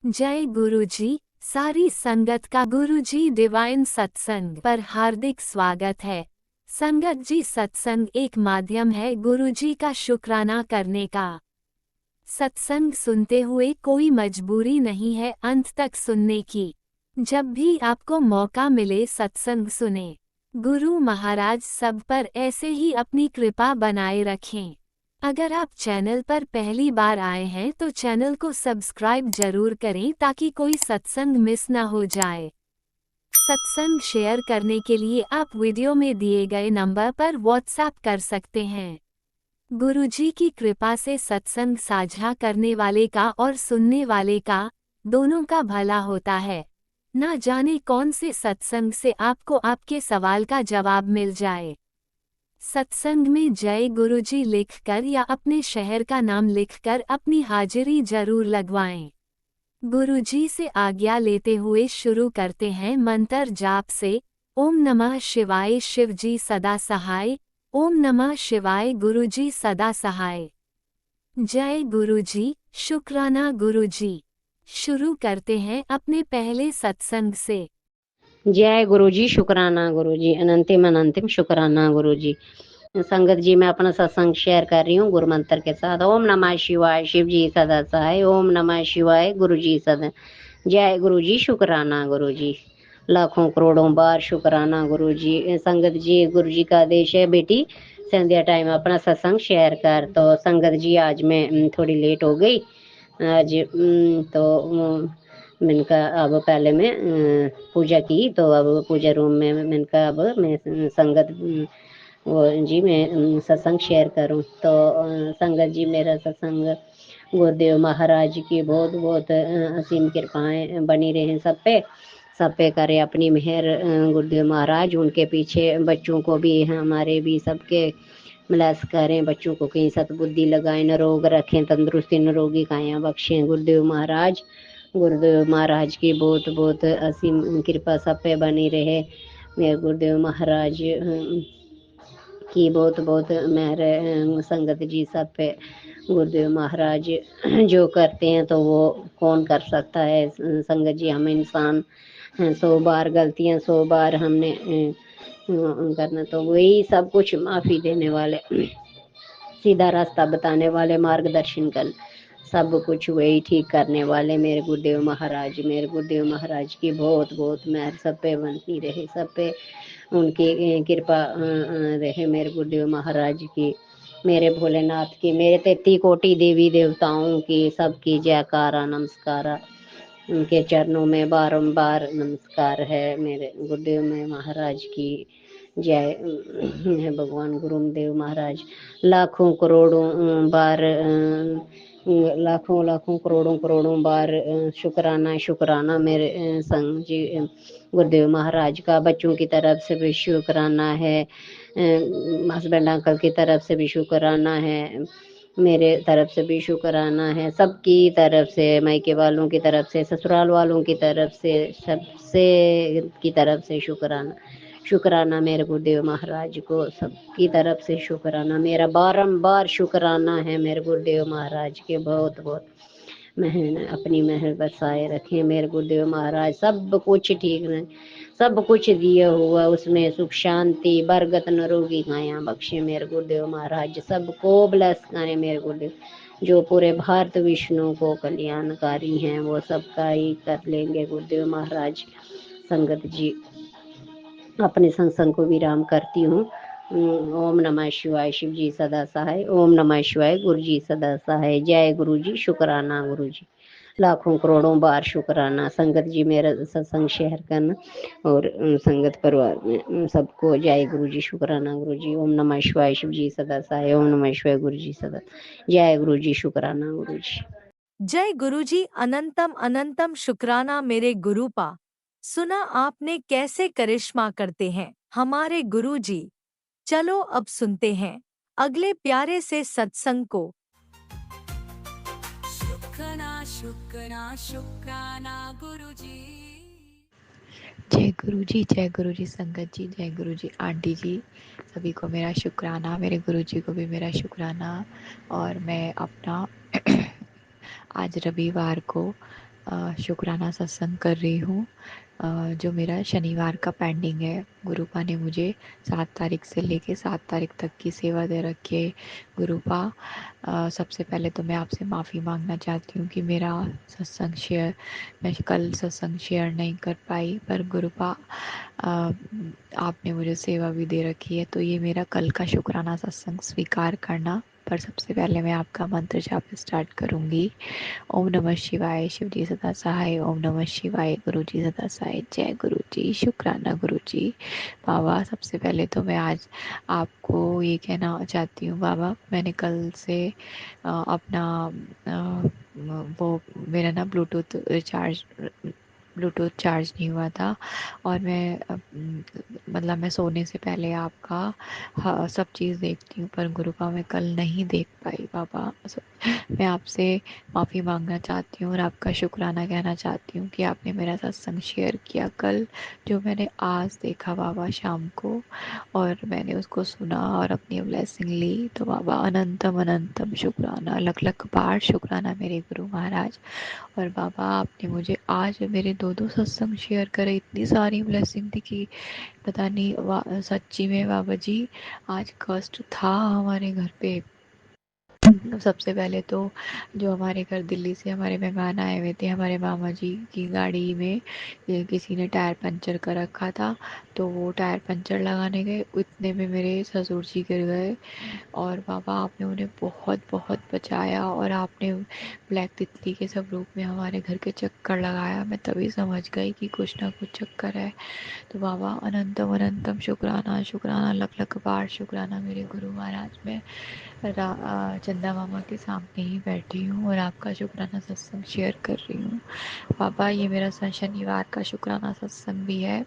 जय गुरुजी। सारी संगत का गुरुजी डिवाइन सत्संग पर हार्दिक स्वागत है। संगत जी, सत्संग एक माध्यम है गुरुजी का शुक्राना करने का। सत्संग सुनते हुए कोई मजबूरी नहीं है अंत तक सुनने की। जब भी आपको मौका मिले सत्संग सुने। गुरु महाराज सब पर ऐसे ही अपनी कृपा बनाए रखें। अगर आप चैनल पर पहली बार आए हैं तो चैनल को सब्सक्राइब जरूर करें ताकि कोई सत्संग मिस ना हो जाए। सत्संग शेयर करने के लिए आप वीडियो में दिए गए नंबर पर व्हाट्सएप कर सकते हैं। गुरुजी की कृपा से सत्संग साझा करने वाले का और सुनने वाले का दोनों का भला होता है। ना जाने कौन से सत्संग से आपको आपके सवाल का जवाब मिल जाए। सत्संग में जय गुरुजी लिखकर या अपने शहर का नाम लिखकर अपनी हाजिरी जरूर लगवाएं। गुरुजी से आज्ञा लेते हुए शुरू करते हैं मंत्र जाप से। ओम नमः शिवाय शिवजी सदा सहाय। ओम नमः शिवाय गुरुजी सदा सहाय। जय गुरुजी, शुक्राना गुरुजी। शुरू करते हैं अपने पहले सत्संग से। जय गुरु जी, शुक्राना गुरु जी, अनंतिम अनंतिम शुक्राना गुरु जी। संगत जी, मैं अपना सत्संग शेयर कर रही हूँ गुरु मंत्र के साथ। ओम नमः शिवाय शिव जी सदा सहाय। ओम नमः शिवाय गुरु जी सदा। जय गुरु जी, शुक्राना गुरु जी। लाखों करोड़ों बार शुक्राना गुरु जी। संगत जी, गुरु जी का आदेश है बेटी संध्या टाइम अपना सत्संग शेयर कर। तो संगत जी, आज मैं थोड़ी लेट हो गई आज। तो मैंने कहा अब पहले मैं पूजा की, तो अब पूजा रूम में मैंने कहा अब मैं संगत वो जी मैं सत्संग शेयर करूं। तो संगत जी, मेरा सत्संग गुरुदेव महाराज की बहुत बहुत असीम कृपाएं बनी रहे सब पे करे अपनी मेहर। गुरुदेव महाराज उनके पीछे बच्चों को भी, हमारे भी, सबके मलस करें। बच्चों को कहीं सतबुद्धि लगाए, न रोग रखें, तंदुरुस्ती निरोगी काया बख्शें। गुरुदेव महाराज की बहुत बहुत असीम कृपा सब पे बनी रहे। मेरे गुरुदेव महाराज की बहुत बहुत मेहर संगत जी सब पे। गुरुदेव महाराज जो करते हैं तो वो कौन कर सकता है। संगत जी, हम इंसान हैं, 100 बार गलतियां, 100 बार हमने करना, तो वही सब कुछ माफी देने वाले, सीधा रास्ता बताने वाले, मार्गदर्शन कर सब कुछ वही ठीक करने वाले मेरे गुरुदेव महाराज। मेरे गुरुदेव महाराज की बहुत बहुत मेहर सब पे बनती रहे, सब पे उनकी कृपा रहे मेरे गुरुदेव महाराज की, मेरे भोलेनाथ की, मेरे 33 कोटि देवी देवताओं की, सबकी जयकारा नमस्कारा। उनके चरणों में बारंबार नमस्कार है मेरे गुरुदेव में महाराज की जय है। भगवान गुरुदेव महाराज लाखों करोड़ों बार लाखों लाखों करोड़ों करोड़ों बार शुक्राना शुक्राना मेरे संग जी गुरुदेव महाराज का। बच्चों की तरफ से भी शुक्राना है, हस्बैंड अंकल की तरफ से भी शुक्राना है, मेरे तरफ से भी शुक्राना है, सबकी तरफ से, मायके वालों की तरफ से, ससुराल वालों की तरफ से, सबसे की तरफ से शुक्राना शुक्राना मेरे गुरुदेव महाराज को, सबकी तरफ से शुक्राना। मेरा बारंबार शुक्राना है मेरे गुरुदेव महाराज के। बहुत बहुत अपनी मेहर बरसाए रखें मेरे गुरुदेव महाराज। सब कुछ ठीक नहीं, सब कुछ दिया हुआ, उसमें सुख शांति बरगत निरोगी काया बख्शे मेरे गुरुदेव महाराज। सबको ब्लेस करें मेरे गुरुदेव, जो पूरे भारत विष्णु को कल्याणकारी हैं वो सबका ही कर लेंगे गुरुदेव महाराज। संगत जी, अपने संग को विराम करती हूँ। ओम नमः शिवाय शिव जी सदा सहाय। ओम नमः शिवाय गुरु जी सदा सहाय। जय गुरु जी, शुक्राना गुरु जी। लाखों करोड़ों बार शुक्राना। संगत जी, मेरा सत्संग शेयर करना, और संगत परिवार में सबको जय गुरु जी, शुक्राना गुरु जी। ओम नमः शिवाय शिव जी सदा सहाय। ओम नमः शिवाय गुरु जी सदा। जय गुरु जी, शुक्राना गुरु जी। जय गुरुजी, अनंतम अनंतम शुक्राना मेरे गुरुपा। सुना आपने कैसे करिश्मा करते हैं हमारे गुरुजी। चलो अब सुनते हैं अगले प्यारे से सत्संग को। शुक्राना शुक्राना शुक्राना गुरुजी। जय गुरु जी, जय गुरु जी। संगत जी, जय गुरु जी। आंटी जी, सभी को मेरा शुक्राना, मेरे गुरु जी को भी मेरा शुक्राना। और मैं अपना आज रविवार को शुक्राना सत्संग कर रही हूँ, जो मेरा शनिवार का पेंडिंग है। गुरुपा ने मुझे 7 तारीख से लेके 7 तारीख तक की सेवा दे रखी है। गुरुपा, सबसे पहले तो मैं आपसे माफ़ी मांगना चाहती हूँ कि मेरा सत्संग शेयर मैं कल सत्संग शेयर नहीं कर पाई, पर गुरुपा आपने मुझे सेवा भी दे रखी है, तो ये मेरा कल का शुक्राना सत्संग स्वीकार करना। पर सबसे पहले मैं आपका मंत्र जाप स्टार्ट करूँगी। ओम नमः शिवाय, शिव जी सदा सहाय। ओम नमः शिवाय, गुरु जी सदा सहाय। जय गुरु जी, शुक्राना गुरु जी। बाबा, सबसे पहले तो मैं आज आपको ये कहना चाहती हूँ बाबा, मैंने कल से अपना वो मेरा ना ब्लूटूथ चार्ज नहीं हुआ था, और मैं मतलब मैं सोने से पहले आपका सब चीज़ देखती हूँ, पर गुरुपा मैं कल नहीं देख पाई बाबा। मैं आपसे माफ़ी मांगना चाहती हूँ और आपका शुक्राना कहना चाहती हूँ कि आपने मेरा सत्संग शेयर किया कल, जो मैंने आज देखा बाबा शाम को, और मैंने उसको सुना और अपनी ब्लेसिंग ली। तो बाबा, अनंतम अनंतम शुक्राना, लख लख बार शुक्राना मेरे गुरु महाराज। और बाबा, आपने मुझे आज मेरे 2-2 सत्संग शेयर करे, इतनी सारी ब्लेसिंग दी कि पता नहीं, सच्ची में बाबा जी आज कष्ट था हमारे घर पे। सबसे पहले तो जो हमारे घर दिल्ली से हमारे मेहमान आए हुए थे, हमारे मामा जी की गाड़ी में किसी ने टायर पंचर कर रखा था, तो वो टायर पंचर लगाने गए, उतने में मेरे ससुर जी गिर गए। और बाबा, आपने उन्हें बहुत बहुत बचाया, और आपने ब्लैक तितली के सब रूप में हमारे घर के चक्कर लगाया। मैं तभी समझ गई कि कुछ ना कुछ चक्कर है। तो बाबा, अनंतम अनंतम शुक्राना, शुक्राना, लख लख बार शुक्राना मेरे गुरु महाराज। मैं चंदा मामा के सामने ही बैठी हूँ और आपका शुक्राना सत्संग शेयर कर रही हूँ। बाबा, ये मेरा शनिवार का शुक्राना सत्संग भी है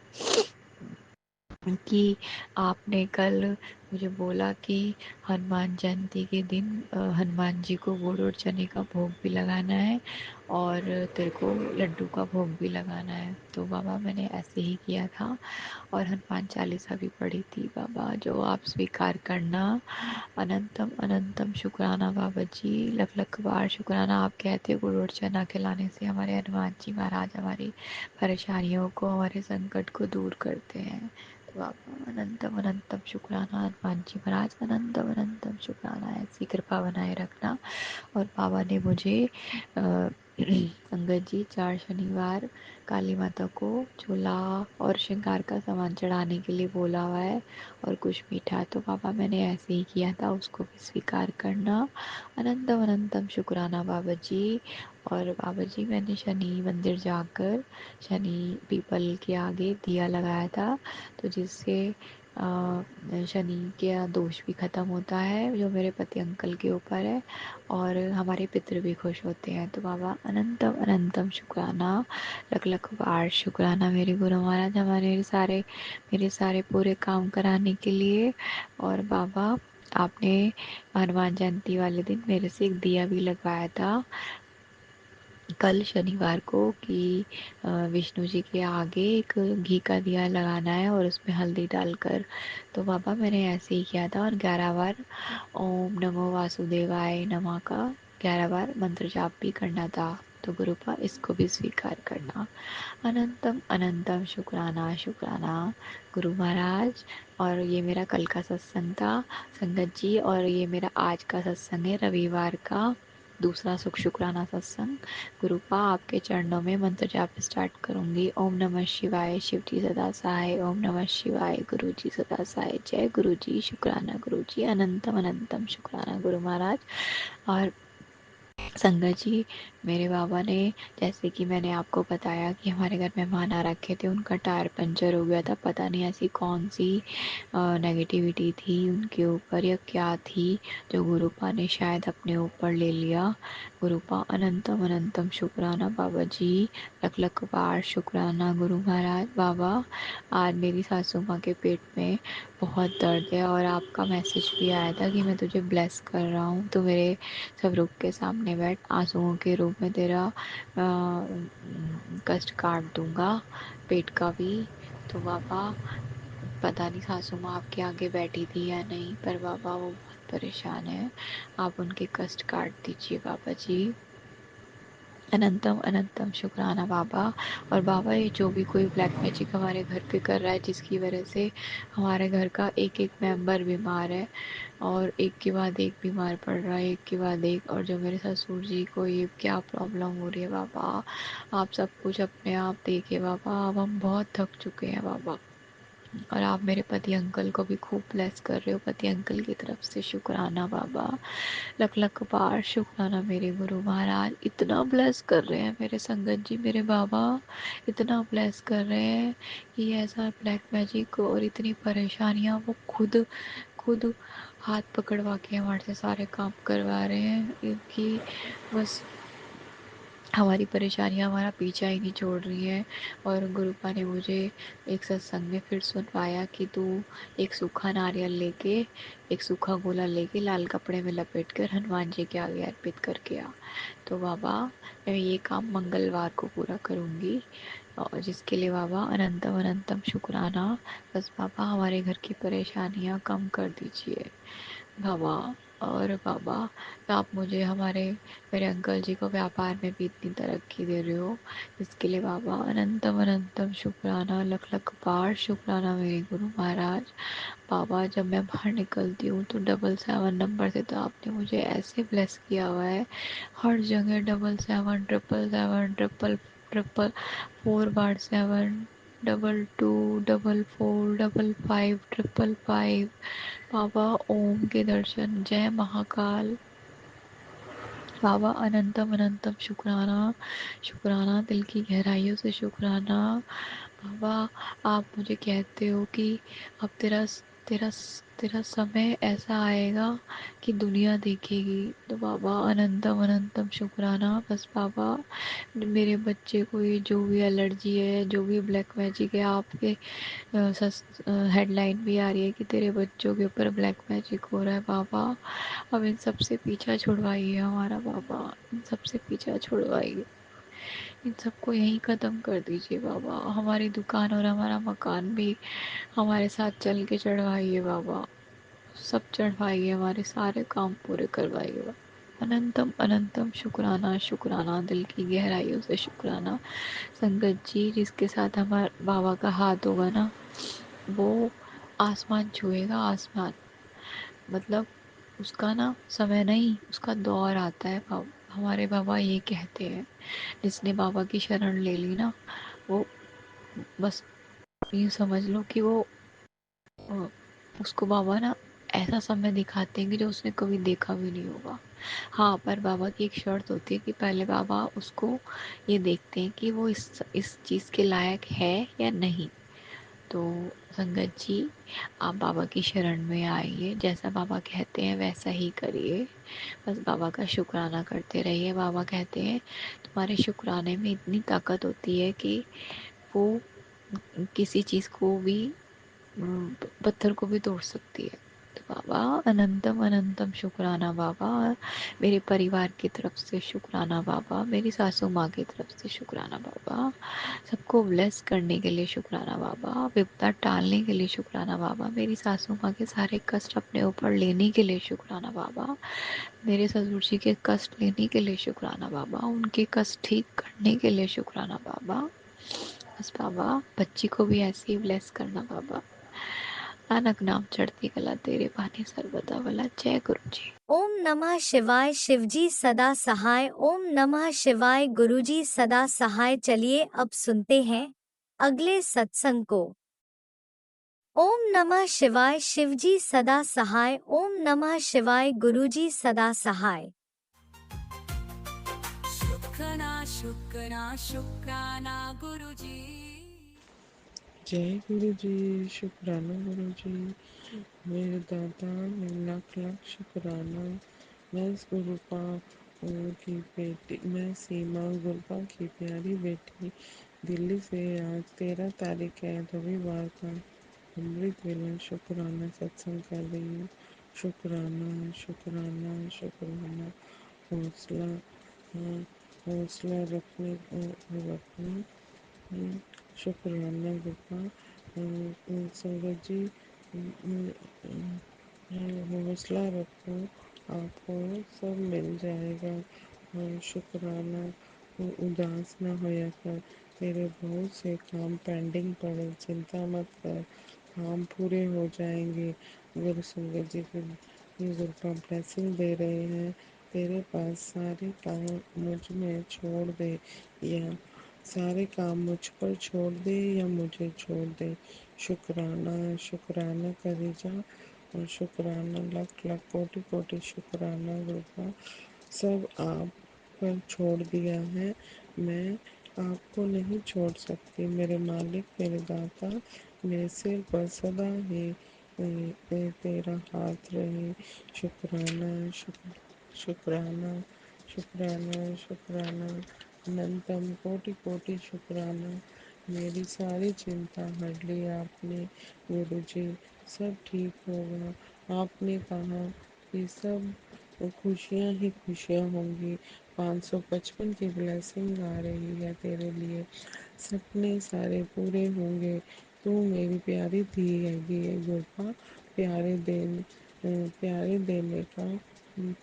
कि आपने कल मुझे बोला कि हनुमान जयंती के दिन हनुमान जी को गुड़ और चने का भोग भी लगाना है, और तेरे को लड्डू का भोग भी लगाना है। तो बाबा, मैंने ऐसे ही किया था, और हनुमान चालीसा भी पढ़ी थी बाबा, जो आप स्वीकार करना। अनंतम अनंतम शुक्राना बाबा जी, लख लख बार शुक्राना। आप कहते हो गुड़ और चना खिलाने से हमारे हनुमान जी महाराज हमारी परेशानियों को, हमारे संकट को दूर करते हैं। तो बाबा, अनंतम अनंतम शुक्राना हनुमान जी महाराज, अनंतम अनंतम शुक्राना, ऐसी कृपा बनाए रखना। और बाबा ने मुझे संगत जी 4 शनिवार काली माता को झोला और श्रृंगार का सामान चढ़ाने के लिए बोला हुआ है, और कुछ मीठा। तो बाबा, मैंने ऐसे ही किया था, उसको भी स्वीकार करना। अनंतम अनंतम शुक्राना बाबा जी। और बाबा जी, मैंने शनि मंदिर जाकर शनि पीपल के आगे दिया लगाया था, तो जिससे शनि के दोष भी ख़त्म होता है, जो मेरे पति अंकल के ऊपर है, और हमारे पितृ भी खुश होते हैं। तो बाबा, अनंतम अनंतम शुक्राना, लख लख बार शुक्राना मेरे गुरु महाराज, मेरे सारे पूरे काम कराने के लिए। और बाबा, आपने हनुमान जयंती वाले दिन मेरे से एक दिया भी लगवाया था कल शनिवार को, कि विष्णु जी के आगे एक घी का दिया लगाना है और उसमें हल्दी डालकर। तो बाबा, मैंने ऐसे ही किया था, और 11 बार ओम नमो वासुदेवाय नमः का 11 बार मंत्र जाप भी करना था। तो गुरुपा, इसको भी स्वीकार करना। अनंतम अनंतम शुक्राना शुक्राना गुरु महाराज। और ये मेरा कल का सत्संग था संगत जी, और ये मेरा आज का सत्संग है, रविवार का दूसरा शुक्राना सत्संग। गुरुपा, आपके चरणों में मंत्र जाप स्टार्ट करूंगी। ओम नमः शिवाय, शिव जी सदा सहाय। ओम नमः शिवाय, गुरु जी सदा सहाय। जय गुरु जी, शुक्राना गुरु जी, अनंतम अनंतम शुक्राना गुरु महाराज। और संगत जी, मेरे बाबा ने, जैसे कि मैंने आपको बताया कि हमारे घर मेहमान आ रखे थे, उनका टायर पंचर हो गया था। पता नहीं ऐसी कौन सी नेगेटिविटी थी उनके ऊपर या क्या थी, जो गुरुपा ने शायद अपने ऊपर ले लिया। गुरुपा, अनंतम अनंतम शुक्राना बाबा जी, लख लख बार शुक्राना गुरु महाराज। बाबा, आज मेरी सासू माँ के पेट में बहुत दर्द है, और आपका मैसेज भी आया था कि मैं तुझे ब्लेस कर रहा हूँ, तो मेरे सब रूप के सामने बैठ, आंसुओं के रूप में तेरा कष्ट काट दूंगा, पेट का भी। तो बाबा, पता नहीं सासू माँ आपके आगे बैठी थी या नहीं, पर बाबा वो बहुत परेशान है, आप उनके कष्ट काट दीजिए बाबा जी। अनंतम अनंतम शुक्राना बाबा। और बाबा ये जो भी कोई ब्लैक मैजिक हमारे घर पे कर रहा है जिसकी वजह से हमारे घर का एक एक मेंबर बीमार है और एक के बाद एक बीमार पड़ रहा है, एक के बाद एक। और जो मेरे ससुर जी को ये क्या प्रॉब्लम हो रही है बाबा, आप सब कुछ अपने आप देखिए बाबा। अब हम बहुत थक चुके हैं बाबा। और आप मेरे पति अंकल को भी खूब ब्लेस कर रहे हो, पति अंकल की तरफ से शुक्राना बाबा। लख लख बार शुक्राना मेरे गुरु महाराज, इतना ब्लेस कर रहे हैं मेरे संगत जी, मेरे बाबा इतना ब्लेस कर रहे हैं कि ऐसा ब्लैक मैजिक और इतनी परेशानियां वो खुद खुद हाथ पकड़वा के हमारे से सारे काम करवा रहे हैं कि बस हमारी परेशानियां हमारा पीछा ही नहीं छोड़ रही हैं। और गुरुपा ने मुझे एक सत्संग में फिर सुनवाया कि तू एक सूखा नारियल लेके, एक सूखा गोला लेके लाल कपड़े में लपेट कर हनुमान जी के आगे अर्पित करके आ। तो बाबा मैं ये काम मंगलवार को पूरा करूँगी और जिसके लिए बाबा अनंतम अनंतम शुक्राना। बस बाबा हमारे घर की परेशानियाँ कम कर दीजिए बाबा। और बाबा आप मुझे मेरे अंकल जी को व्यापार में भी इतनी तरक्की दे रहे हो, इसके लिए बाबा अनंतम अनंतम शुक्राना, लख लख बार शुक्राना मेरे गुरु महाराज। बाबा जब मैं बाहर निकलती हूँ तो 777 से तो आपने मुझे ऐसे ब्लेस किया हुआ है, हर जगह 777 777 ट्रिपल 4 बार 7 22 44 55 555 बाबा ओम के दर्शन, जय महाकाल बाबा। अनंतम अनंतम शुक्राना, शुक्राना दिल की गहराइयों से शुक्राना बाबा। आप मुझे कहते हो कि अब तेरा तेरा समय ऐसा आएगा कि दुनिया देखेगी, तो बाबा अनंतम अनंतम शुक्राना। बस बाबा मेरे बच्चे को ये जो भी एलर्जी है, जो भी ब्लैक मैजिक है, आपके हेडलाइन भी आ रही है कि तेरे बच्चों के ऊपर ब्लैक मैजिक हो रहा है बाबा। अब इन सबसे पीछा छुड़वाइए हमारा बाबा, इन सबसे पीछा छुड़वाइए, इन सबको यहीं ख़त्म कर दीजिए बाबा। हमारी दुकान और हमारा मकान भी हमारे साथ चल के चढ़वाइए बाबा, सब चढ़वाइए, हमारे सारे काम पूरे करवाइए बाबा। अनंतम अनंतम शुक्राना, शुक्राना दिल की गहराइयों से शुक्राना। संगत जी जिसके साथ हमारे बाबा का हाथ होगा ना, वो आसमान छुएगा, आसमान। मतलब उसका ना समय नहीं, उसका दौर आता है बाबा। हमारे बाबा ये कहते हैं जिसने बाबा की शरण ले ली ना, वो बस यूँ समझ लो कि वो उसको बाबा ना ऐसा समय दिखाते हैं कि जो उसने कभी देखा भी नहीं होगा। हाँ, पर बाबा की एक शर्त होती है कि पहले बाबा उसको ये देखते हैं कि वो इस चीज़ के लायक है या नहीं। तो संगत जी आप बाबा की शरण में आइए, जैसा बाबा कहते हैं वैसा ही करिए, बस बाबा का शुक्राना करते रहिए। बाबा कहते हैं तुम्हारे शुक्राने में इतनी ताकत होती है कि वो किसी चीज़ को भी, पत्थर को भी तोड़ सकती है। तो बाबा अनंतम अनंतम शुक्राना बाबा। मेरे परिवार की तरफ से शुक्राना बाबा, मेरी सासू माँ की तरफ से शुक्राना बाबा, सबको ब्लेस करने के लिए शुक्राना बाबा, विपदा टालने के लिए शुक्राना बाबा, मेरी सासू माँ के सारे कष्ट अपने ऊपर लेने के लिए शुक्राना बाबा, मेरे ससुर जी के कष्ट लेने के लिए शुक्राना बाबा, उनके कष्ट ठीक करने के लिए शुक्राना बाबा। बस बाबा बच्ची को भी ऐसे ही ब्लेस करना बाबा। नानक नाम चढ़ती कला तेरे बहाने सर्वदा भला। जय गुरु जी। ओम नमः शिवाय। शिवजी सदा सहाय। ओम नमः शिवाय। गुरुजी सदा सहाय। चलिए अब सुनते हैं अगले सत्संग को। ओम नमः शिवाय। शिवजी सदा सहाय। ओम नमः शिवाय। गुरुजी सदा सहाय। शुक्राना शुक्राना शुक्राना गुरुजी। जय गुरु जी, शुक्राना गुरु जी। मेरे दादा लाख लाख शुक्राना। मैं इस गुरुपा की बेटी, मैं सीमा गुरुपा की प्यारी बेटी दिल्ली से आज 13 तारीख है रविवार का अमृत वेला शुक्राना सत्संग कर रही हूँ। शुक्राना शुक्राना शुक्राना। हौसला, हाँ, हौसला रखने रखने शुक्राना गुफा। संगत जी हौसला रखो, आपको सब मिल जाएगा। शुक्राना। उदास न होया कर। तेरे बहुत से काम पेंडिंग पड़े, चिंता मत कर, काम पूरे हो जाएंगे। गुरु संगत जी के गुरु का ब्लेसिंग दे रहे हैं। तेरे पास सारे काम मुझ में छोड़ दे, या सारे काम मुझ पर छोड़ दे या मुझे छोड़ दे। शुक्राना शुक्राना करे जा, और शुक्राना लख लख कोटि कोटि शुक्राना गुरु का। सब आप पर छोड़ दिया है, मैं आपको नहीं छोड़ सकती। मेरे मालिक, मेरे दाता, मेरे सिर पर सदा ही तेरा हाथ रहे। शुक्राना शुक्राना शुक्राना शुक्राना, अनंतम कोटि कोटि शुक्राना। मेरी सारी चिंता हट ली आपने गुरु जी, सब ठीक होगा। आपने कहा कि सब खुशियाँ ही खुशियाँ होंगी। 555 की ब्लेसिंग आ रही है तेरे लिए, सपने सारे पूरे होंगे। तू मेरी प्यारी थी हैगी है गुरपा। प्यारे देन प्यारे देने का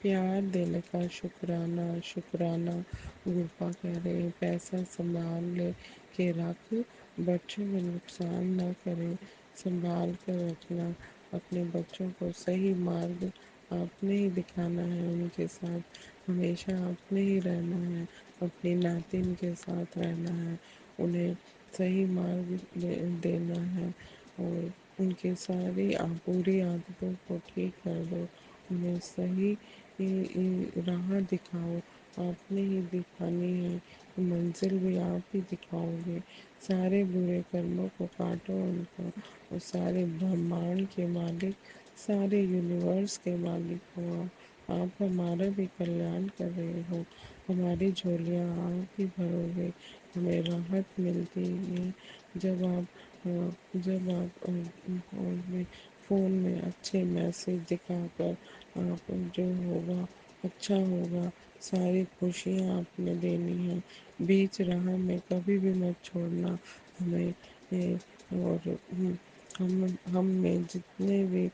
प्यार देने का शुक्राना शुक्राना। गुरपा कह रहे हैं पैसा संभाल ले के रख, बच्चों में नुकसान ना करे, संभाल कर रखना। अपने बच्चों को सही मार्ग आपने ही दिखाना है, उनके साथ हमेशा आपने ही रहना है, अपनी नातिन के साथ रहना है, उन्हें सही मार्ग देना है, और उनके सारी बुरी आदतों को ठीक कर दो। उन्हें सही राह दिखाओ, आपने ही दिखानी है, मंजिल भी आप ही दिखाओगे। सारे बुरे कर्मों को काटो उनको, और सारे ब्रह्मांड के मालिक, सारे यूनिवर्स के मालिक हो आप हमारा भी कल्याण कर रहे हो। हमारी झोलियाँ आप ही भरोगे, हमें राहत मिलती है जब आप फ़ोन में अच्छे मैसेज दिखाकर आप जो होगा अच्छा होगा। सारी खुशियाँ आपने देनी है, बीच राह में कभी भी मत छोड़ना हमें। और हम में जितने भी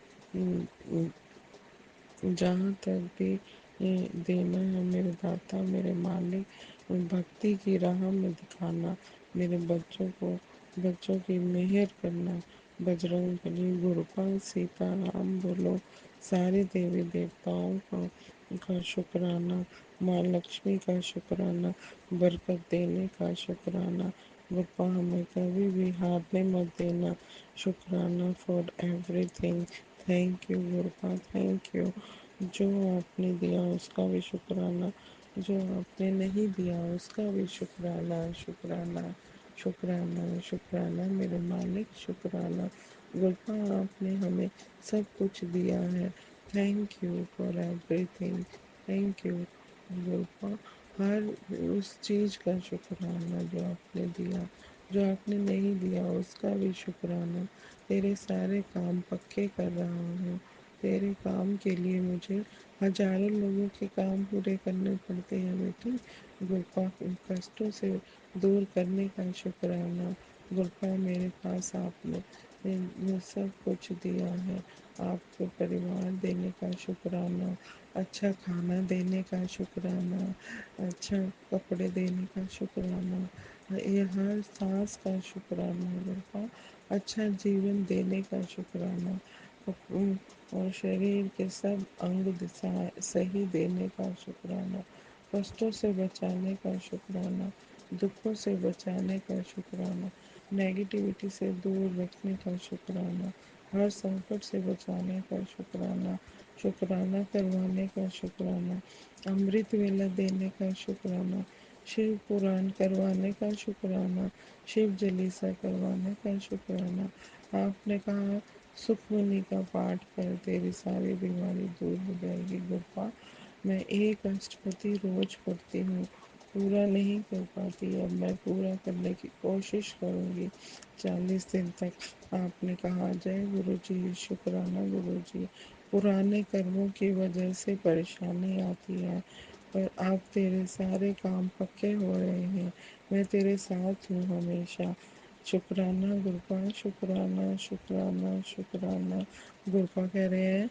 जहाँ तक भी देना है मेरे दाता मेरे मालिक, भक्ति की राह में दिखाना। मेरे बच्चों की मेहर करना। बजरंग बली, गुरुपाल, सीता राम बोलो, सारे देवी देवताओं का शुक्राना। माँ लक्ष्मी का शुक्राना, बरकत देने का शुक्राना। गुप्पा हमें कभी भी हारने मत देना। शुक्राना for everything. Thank you गुरुपा, thank you. जो आपने दिया उसका भी शुक्राना, जो आपने नहीं दिया उसका भी शुक्राना शुक्राना शुक्राना शुक्राना। मेरे मालिक शुक्राना। गुरुपा आपने हमें सब कुछ दिया है, thank you for everything. Thank you Gurupa. हर उस चीज़ का शुक्राना जो आपने दिया, जो आपने नहीं दिया उसका भी शुक्राना। तेरे सारे काम पक्के कर रहा हूँ, तेरे काम के लिए मुझे हजारों लोगों के काम पूरे करने पड़ते हैं बेटी। गुरपा कष्टों से दूर करने का शुक्राना। गुरपा मेरे पास आपने सब कुछ दिया है, आपको परिवार देने का शुक्राना, अच्छा खाना देने का शुक्राना, अच्छा कपड़े देने का शुक्राना, ये हर सांस का शुक्राना गुरपा, अच्छा जीवन देने का शुक्राना, और शरीर के सब अंग दिशा सही देने का शुक्राना, कष्टों से बचाने का शुक्राना, दुखों से बचाने का शुक्राना, नेगेटिविटी से दूर रखने का शुक्राना, हर संकट से बचाने का शुक्राना, शुक्राना करवाने का शुक्राना, अमृत वेला देने का शुक्राना, शिव पुराण करवाने का शुक्राना, शिव जलीसा करवाने का शुक्राना। आपने कहा सुखमनी का पाठ कर, तेरी सारी बीमारी दूर हो जाएगी गुप्पा। मैं एक अष्टपदी रोज पढ़ती हूँ, पूरा नहीं कर पाती, अब मैं पूरा करने की कोशिश करूँगी 40 दिन तक। आपने कहा जय गुरु जी, शुक्राना गुरु जी। पुराने कर्मों की वजह से परेशानी आती है, पर अब तेरे सारे काम पक्के हो रहे हैं, मैं तेरे साथ हूँ हमेशा। शुक्राना गुरपा, शुक्राना शुक्राना शुक्राना। गुरपा कह रहे हैं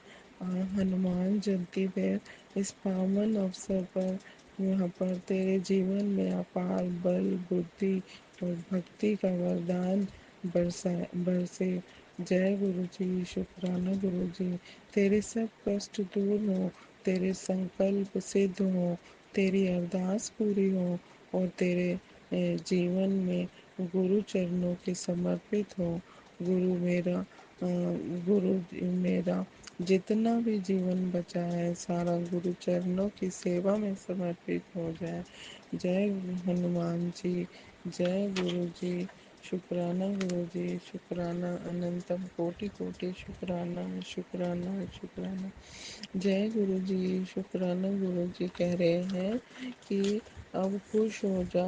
हनुमान जयंती पे इस पावन अवसर पर यहाँ पर तेरे जीवन में अपार बल, बुद्धि और भक्ति का वरदान बरसे। जय गुरु जी, शुक्राना गुरु जी। तेरे सब कष्ट दूर हो, तेरे संकल्प सिद्ध हो, तेरी अरदास पूरी हो और तेरे जीवन में गुरु चरणों के समर्पित हो। गुरु मेरा गुरु मेरा जितना भी जीवन बचा है सारा गुरु चरणों की सेवा में समर्पित हो जाए। जय हनुमान जी, जय गुरु जी, शुक्राना गुरु जी, शुक्राना, अनंतम कोटि कोटि शुक्राना, शुक्राना, शुक्राना। जय गुरु जी, शुक्राना गुरु जी कह रहे हैं कि अब खुश हो जा,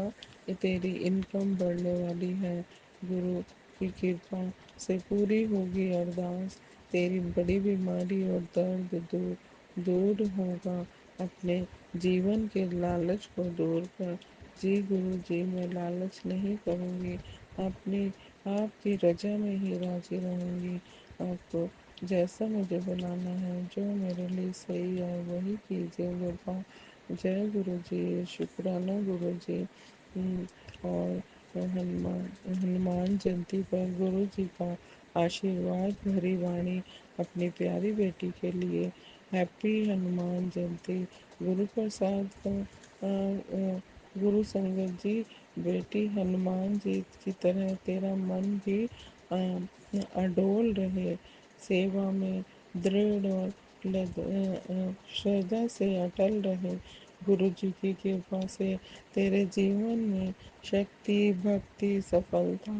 ये तेरी इनकम बढ़ने वाली है। गुरु की कृपा से पूरी होगी अरदास, तेरी बड़ी बीमारी और दर्द दूर दूर होगा। अपने जीवन के लालच को दूर कर। जी गुरु जी, मैं लालच नहीं करूँगी, अपनी आपकी रजा में ही राजी रहूँगी। आपको जैसा मुझे बनाना है, जो मेरे लिए सही है वही कीजिए कृपा। जय गुरु जी, शुक्राना गुरु जी। और हनुमान जयंती पर गुरु जी का आशीर्वाद भरी वाणी अपनी प्यारी बेटी के लिए। हैप्पी हनुमान जयंती। गुरु प्रसाद का गुरु संगत जी, बेटी हनुमान जी की तरह तेरा मन भी अडोल रहे, सेवा में दृढ़ और श्रद्धा से अटल रहे। गुरु जी की कृपा से तेरे जीवन में शक्ति, भक्ति, सफलता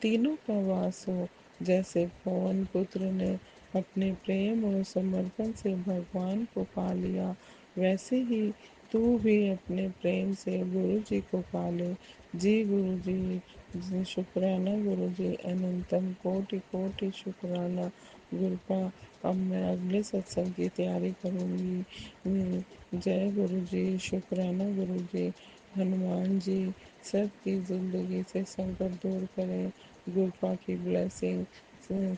तीनों का वास हो। जैसे पवन पुत्र ने अपने प्रेम और समर्पण से भगवान को पा लिया, वैसे ही तू भी अपने प्रेम से गुरु जी को पाले। जी गुरु जी, शुक्राना गुरु जी, अनंतम कोटि कोटि शुक्राना। गुरुपा, अब मैं अगले सत्संग की तैयारी करूँगी। जय गुरु जी, शुक्राना गुरु जी। हनुमान जी सबकी ज़िंदगी से संकट दूर करें। गुरुपा की ब्लेसिंग,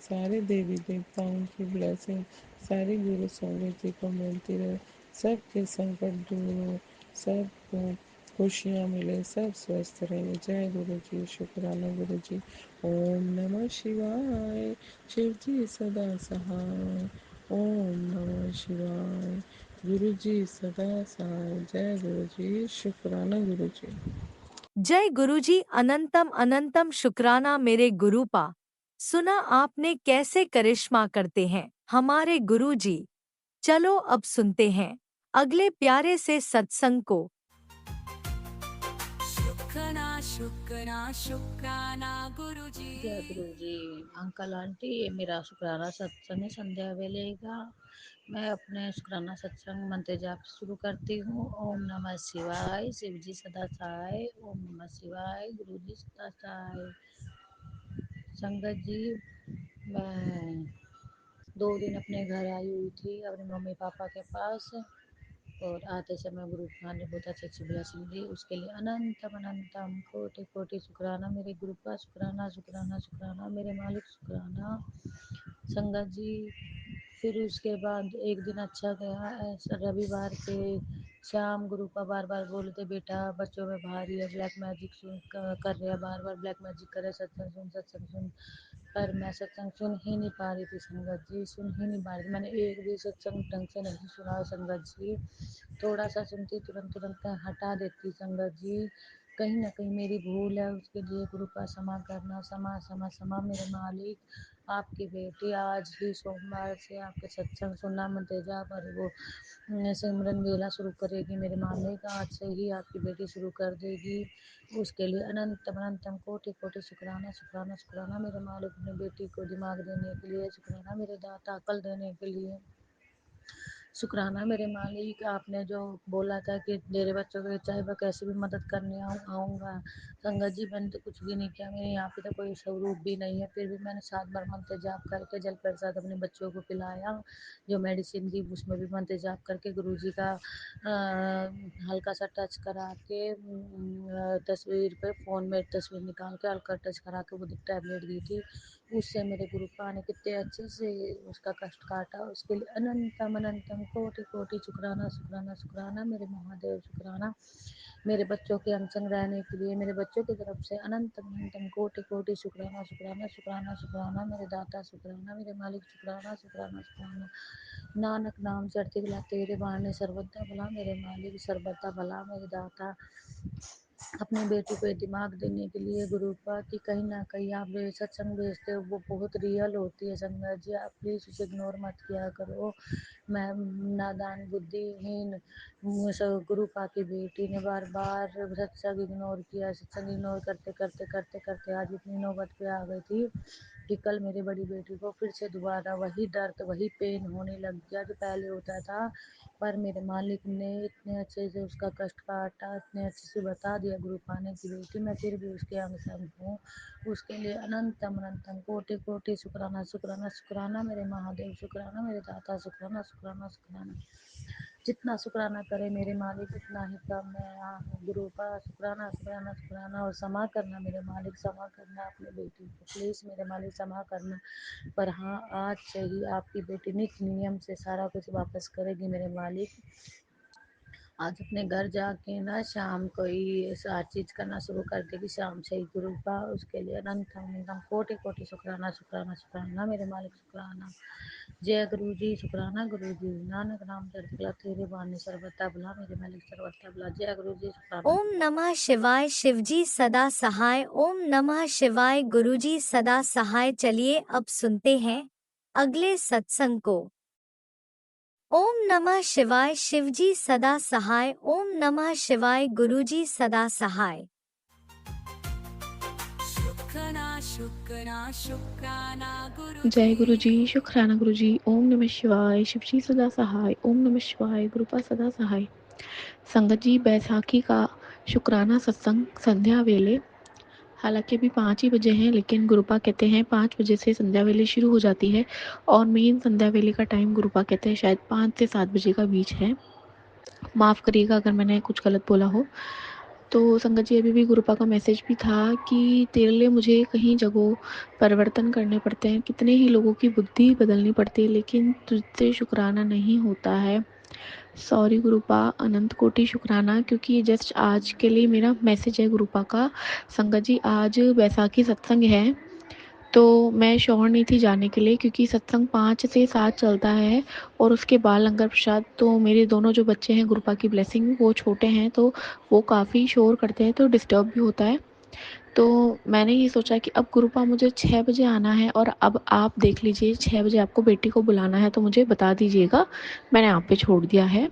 सारे देवी देवताओं की ब्लेसिंग सारी गुरु संगत जी को मिलती रहे। सबके संकट दूर हो, सबको खुशियाँ मिले, सब स्वस्थ रहे। जय गुरु जी, शुक्राना गुरु जी। ओम नमः शिवाय, शिव जी सदा सहाय। ओम नमः शिवाय, गुरु जी सदा सहाय। जय गुरु जी, शुक्राना गुरु जी। जय गुरुजी, अनंतम अनंतम शुक्राना मेरे गुरुपा। सुना आपने कैसे करिश्मा करते हैं हमारे गुरुजी। चलो अब सुनते हैं अगले प्यारे से सत्संग को। शुक्राना शुक्राना शुक्राना गुरुजी। जय गुरु जी। अंकल आंटी, ये मेरा शुक्राना सत्संग है संध्या वेले का। मैं अपने शुक्राना सत्संग मंत्र जाप शुरू करती हूँ। ओम नमः शिवाय, शिव जी सदा सहाय। ओम नमः शिवाय, गुरु जी सदा सहाय। संगत जी, मैं 2 दिन अपने घर आई हुई थी, अपने मम्मी पापा के पास। और आते समय गुरु खान ने बहुत अच्छी ब्लेसिंग दी, उसके लिए अनंतम अनंतम कोटि कोटि शुक्राना मेरे गुरु का। शुक्राना शुक्राना शुक्राना मेरे मालिक, शुक्राना। संगत जी, फिर उसके बाद एक दिन अच्छा गया। ऐसा रविवार के शाम गुरु का बार बार बोलते, बेटा बच्चों में भारी है, ब्लैक मैजिक कर रहे हैं, बार बार ब्लैक मैजिक कर रहे, सत्संग सुन सत्संग सुन। पर मैं सत्संग सुन ही नहीं पा रही थी संगत जी, सुन ही नहीं पा रही थी। मैंने एक भी सत्संग ढंग से नहीं सुना संगत जी। थोड़ा सा सुनती, तुरंत तुरंत हटा देती संगत जी। कहीं ना कहीं मेरी भूल है, उसके लिए गुरु का क्षमा करना। क्षमा क्षमा क्षमा मेरे मालिक। आपकी बेटी आज ही सोमवार से आपके सत्संग सुनना, मंतेजा पर वो सिमरन वेला शुरू करेगी मेरे मालिक। आज से ही आपकी बेटी शुरू कर देगी। उसके लिए अनंतम अनंतम कोटि कोटि शुक्राना शुक्राना शुक्राना मेरे मालिक। अपनी बेटी को दिमाग देने के लिए शुक्राना, मेरे दाता अकल देने के लिए शुक्राना मेरे मालिक। आपने जो बोला था कि मेरे बच्चों को चाहे वह कैसी भी मदद करने आऊँगा। संगत जी, मैंने तो कुछ भी नहीं किया, मेरे यहाँ पे तो कोई स्वरूप भी नहीं है, फिर भी मैंने 7 बार मंत्र जाप करके जल प्रसाद अपने बच्चों को पिलाया। जो मेडिसिन दी उसमें भी मंत्र जाप करके गुरु जी का हल्का सा टच करा के तस्वीर पे फ़ोन में तस्वीर निकाल के हल्का टच करा के वो टैबलेट दी थी। उससे मेरे गुरु पा ने कितने अच्छे से उसका कष्ट काटा। उसके लिए अनंतम अनंतम अनंतम कोटि कोटि शुक्राना शुक्राना शुक्राना मेरे महादेव शुक्राना। मेरे बच्चों के अंग संग रहने के लिए मेरे बच्चों की तरफ से अनंतम अनंतम कोटि कोटि शुक्राना शुक्राना शुक्राना शुक्राना मेरे दाता शुक्राना मेरे मालिक शुक्राना शुक्राना शुक्राना। नानक नाम चढ़ती भला तेरे बहाने सर्वदा भला मेरे मालिक सर्वदा भला मेरे दाता। अपने बेटी को ये दिमाग देने के लिए गुरु का कि कहीं ना कहीं आप जो सत्संग भेजते हो वो बहुत रियल होती है संगत जी, आप प्लीज़ उसे इग्नोर मत किया करो। मैं नादान बुद्धिहीन गुरु पा की बेटी ने बार बार सत्संग इग्नोर किया। सत्संग इग्नोर करते करते करते करते आज इतनी नौबत पे आ गई थी कि कल मेरी बड़ी बेटी को फिर से दोबारा वही दर्द वही पेन होने लग गया जो पहले होता था। पर मेरे मालिक ने इतने अच्छे से उसका कष्ट काटा, इतने अच्छे से बता दिया गुरु पाने की बेटी, मैं फिर भी उसके अंग संग हूँ। उसके लिए अनंतम अनंतम कोटि कोटि शुक्राना शुक्राना शुक्राना मेरे महादेव शुक्राना मेरे दाता शुक्राना शुक्राना शुक्राना। जितना शुक्राना करे मेरे मालिक उतना ही कम है। गुरु का शुक्राना शुक्राना शुक्राना। और क्षमा करना मेरे मालिक, क्षमा करना अपनी बेटी को प्लीज़ मेरे मालिक, क्षमा करना। पर हाँ, आज से ही आपकी बेटी नित्य नियम से सारा कुछ वापस करेगी मेरे मालिक। आज अपने घर जाके ना शाम को ही हर चीज़ करना शुरू कर देगी, शाम से ही गुरु का। उसके लिए अनंतम अनंतम कोटि कोटि शुक्राना शुक्राना शुक्राना मेरे मालिक शुक्राना। जय गुरु जी शुक्राना गुरु जी। नानक नाम चढ़ती भला तेरे बहाने सर्वदा भला मेरे मालिक सर्वदा भला। जय गुरु जी शुक्राना। ओम नमः शिवाय। शिवजी सदा सहाय। ओम नमः शिवाय। गुरुजी सदा सहाय। चलिए अब सुनते हैं अगले सत्संग को। ओम नमः शिवाय। शिवजी सदा सहाय। ओम नमः शिवाय। गुरुजी सदा सहाय। शुक्राना शुक्राना शुक्राना जय गुरु गुरुजी। जी शुक्राना गुरु जी। ओम नमः शिवाय। शिवजी सदा सहाय। ओम नमः शिवाय। गुरुपा सदा सहाय। संगत जी, बैसाखी का शुक्राना सत्संग संध्या वेले, हालांकि अभी 5 ही बजे हैं, लेकिन गुरुपा कहते हैं 5 बजे से संध्या वेले शुरू हो जाती है और मेन संध्या वेले का टाइम गुरुपा कहते हैं शायद 5 से 7 बजे का बीच है। माफ़ करिएगा अगर मैंने कुछ गलत बोला हो। तो संगत जी, अभी भी गुरुपा का मैसेज भी था कि तेरे लिए मुझे कहीं जगहों परिवर्तन करने पड़ते हैं, कितने ही लोगों की बुद्धि बदलनी पड़ती है, लेकिन तुझसे शुक्राना नहीं होता है। सॉरी गुरुपा, अनंत कोटि शुक्राना, क्योंकि जस्ट आज के लिए मेरा मैसेज है गुरुपा का। संगत जी, आज बैसाखी सत्संग है, तो मैं श्योर नहीं थी जाने के लिए, क्योंकि सत्संग 5 से 7 चलता है और उसके बाद लंगर प्रसाद। तो मेरे दोनों जो बच्चे हैं गुरुपा की ब्लेसिंग, वो छोटे हैं, तो वो काफ़ी शोर करते हैं, तो डिस्टर्ब भी होता है। तो मैंने ये सोचा कि अब गुरुपा मुझे 6 बजे आना है, और अब आप देख लीजिए 6 बजे आपको बेटी को बुलाना है तो मुझे बता दीजिएगा, मैंने आप पे छोड़ दिया है।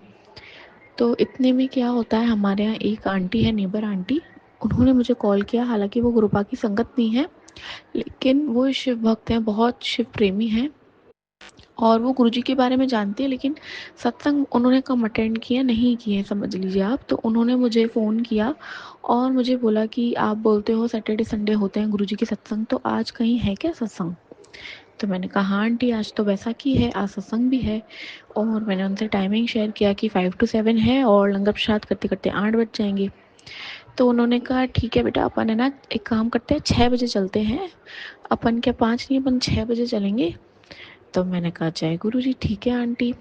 तो इतने में क्या होता है, हमारे यहाँ एक आंटी है, नेबर आंटी, उन्होंने मुझे कॉल किया। हालांकि वो गुरुपा की संगत नहीं है, लेकिन वो शिव भक्त हैं, बहुत शिव प्रेमी हैं, और वो गुरुजी के बारे में जानती है, लेकिन सत्संग उन्होंने कम अटेंड किए नहीं किए, समझ लीजिए आप। तो उन्होंने मुझे फ़ोन किया और मुझे बोला कि आप बोलते हो सैटरडे संडे होते हैं गुरुजी के सत्संग, तो आज कहीं है क्या सत्संग? तो मैंने कहा हाँ आंटी, आज तो बैसाखी है, आज सत्संग भी है। और मैंने उनसे टाइमिंग शेयर किया कि 5 to 7 है और लंगर प्रसाद करते करते 8 बज जाएंगे। तो उन्होंने कहा ठीक है बेटा, अपन है ना एक काम करते हैं, 6 बजे चलते हैं, अपन क्या 5 नहीं, अपन 6 बजे चलेंगे। तो मैंने कहा जय गुरु जी, ठीक है आंटी।